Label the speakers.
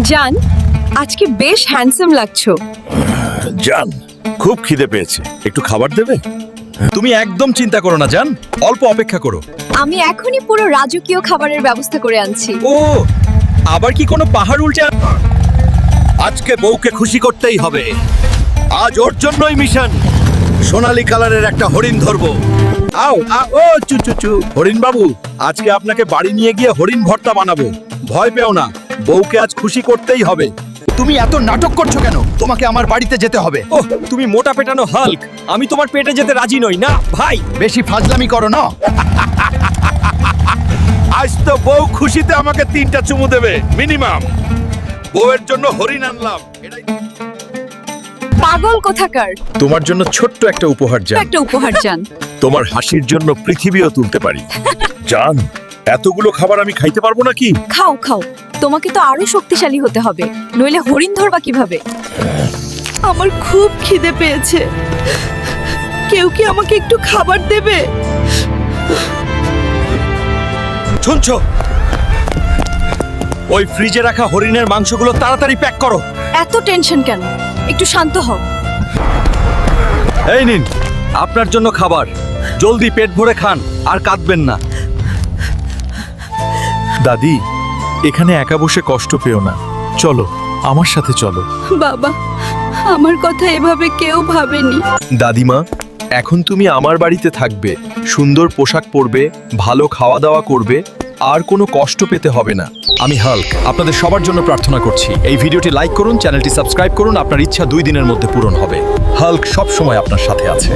Speaker 1: জান, আজকে বেশ হ্যান্ডসাম লাগছো।
Speaker 2: জান, খুব খিদে পেয়েছে, একটু খাবার দেবে?
Speaker 3: তুমি একদম চিন্তা করো না জান, অল্প অপেক্ষা করো।
Speaker 1: আমি এখনই পুরো রাজকীয় খাবারের ব্যবস্থা করে আনছি।
Speaker 3: ও, আবার কি কোনো পাহাড় উল্টে
Speaker 2: আজকে বউকে খুশি করতেই হবে। আজ ওর জন্যই মিশন। সোনালী কালারের একটা হরিণ ধরবো। ও চু চু চু। হরিণ বাবু, আজকে আপনাকে বাড়ি নিয়ে গিয়ে হরিণ ভর্তা বানাবো। ভয় পেও না, বউকে আজ খুশি করতেই হবে।
Speaker 3: তুমি এত নাটক করছো কেন? তোমাকে আমার বাড়িতে যেতে হবে।
Speaker 4: ওহ, তুমি মোটা পেটানো হাল্ক, আমি তোমার পেটে যেতে রাজি নই না ভাই।
Speaker 3: বেশি ফাজলামি করো না।
Speaker 2: আজ তো বউ খুশিতে আমাকে 3টা চুমু দেবে মিনিমাম। বউয়ের জন্য হরিণ আনলাম।
Speaker 1: পাগল কোথাকার।
Speaker 3: তোমার জন্য ছোট্ট একটা উপহার জান।
Speaker 1: একটা উপহার জান।
Speaker 2: তোমার হাসির জন্য পৃথিবীও তুলতে পারি। জান, এতগুলো খাবার আমি খাইতে পারবো নাকি?
Speaker 1: খাও খাও, তোমাকে তো আরো শক্তিশালী হতে হবে, নইলে হরিণ ধরবা কিভাবে? আমার খুব খিদে পেয়েছে, কেউ কি আমাকে একটু খাবার দেবে?
Speaker 4: শুনছো? ওই ফ্রিজে রাখা হরিণের মাংসগুলো তাড়াতাড়ি প্যাক করো।
Speaker 1: এত টেনশন কেন? একটু শান্ত হও।
Speaker 4: এই নিন আপনার জন্য খাবার, জলদি পেট ভরে খান আর কাঁদবেন না।
Speaker 3: দাদি, এখানে একা বসে কষ্ট পেও না, চলো আমার সাথে চলো।
Speaker 1: বাবা, আমার কথা এভাবে কেউ ভাবেনি।
Speaker 3: দাদিমা, এখন তুমি আমার বাড়িতে থাকবে, সুন্দর পোশাক পরবে, ভালো খাওয়া দাওয়া করবে, আর কোনো কষ্ট পেতে হবে না। আমি হাল্ক আপনাদের সবার জন্য প্রার্থনা করছি। এই ভিডিওটি লাইক করুন, চ্যানেলটি সাবস্ক্রাইব করুন, আপনার ইচ্ছা 2 দিনের মধ্যে পূরণ হবে। হাল্ক সব সময় আপনার সাথে আছে।